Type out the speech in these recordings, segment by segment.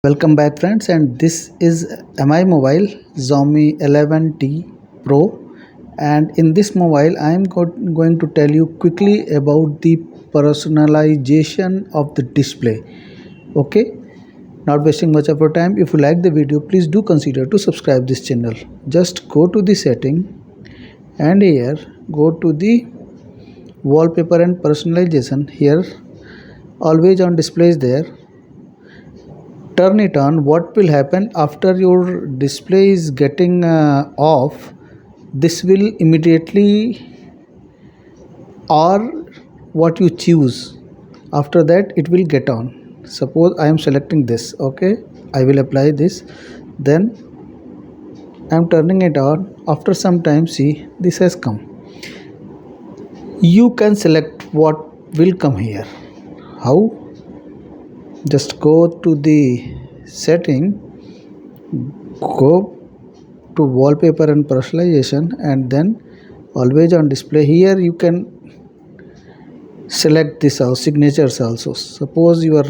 Welcome back friends, and this is MI mobile Xiaomi 11T Pro, and in this mobile I am going to tell you quickly about the personalization of the display. Okay, not wasting much of your time. If you like the video, please do consider to subscribe this channel. Just go to the setting and here go to the wallpaper and personalization. Here always on display is there. Turn it on. What will happen after your display is getting off, this will immediately, or what you choose, after that it will get on. Suppose I am selecting this. Okay, I will apply this, then I am turning it on. After some time, see, this has come. You can select what will come here. How? Just go to the setting, go to wallpaper and personalization, and then always on display. Here you can select this also, signatures also. Suppose you are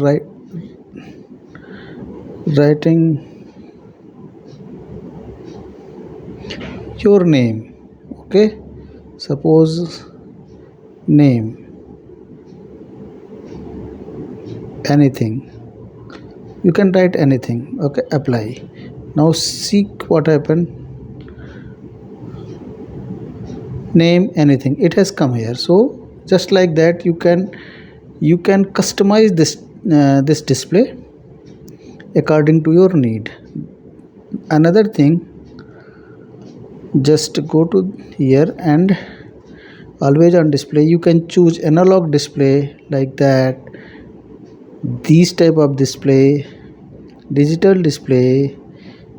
writing your name. Okay, suppose name, anything, you can write anything. Okay, apply. Now see what happened. Name, anything, it has come here. So just like that you can customize this display according to your need. Another thing, just go to here and always on display you can choose analog display, like that, these type of display, digital display.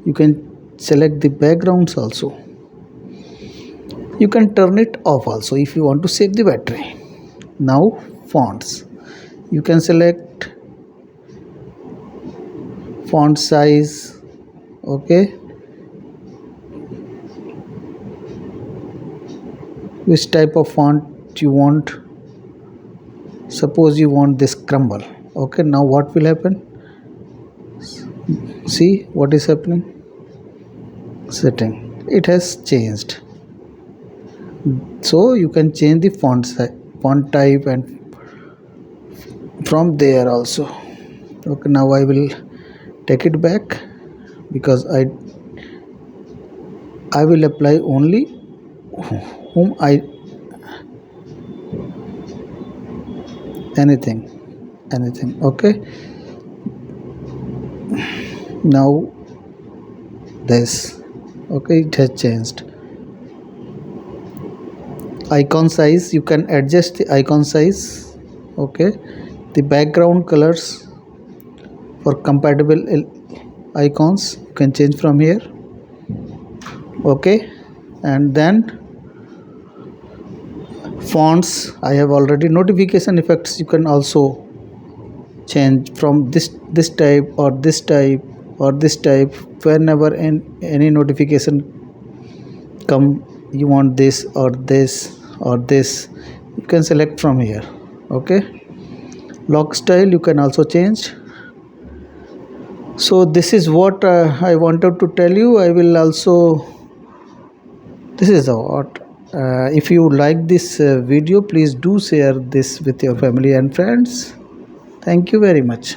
You can select the backgrounds also. You can turn it off also if you want to save the battery. Now fonts, you can select font size. Okay, which type of font you want. Suppose you want this crumble. Okay, now what will happen? See what is happening. Setting, it has changed. So you can change the font size, font type, and from there also. Okay, now I will take it back because I will apply only whom I anything. Okay, now this. Okay, it has changed. Icon size, you can adjust the icon size. Okay, the background colors for compatible icons you can change from here. Okay, and then fonts, I have already. Notification effects, you can also change from this type or this type or this type. Whenever any notification come, you want this or this or this, you can select from here. Okay, lock style you can also change. So this is what I wanted to tell you. I will also, this is what, if you like this video, please do share this with your family and friends. Thank you very much.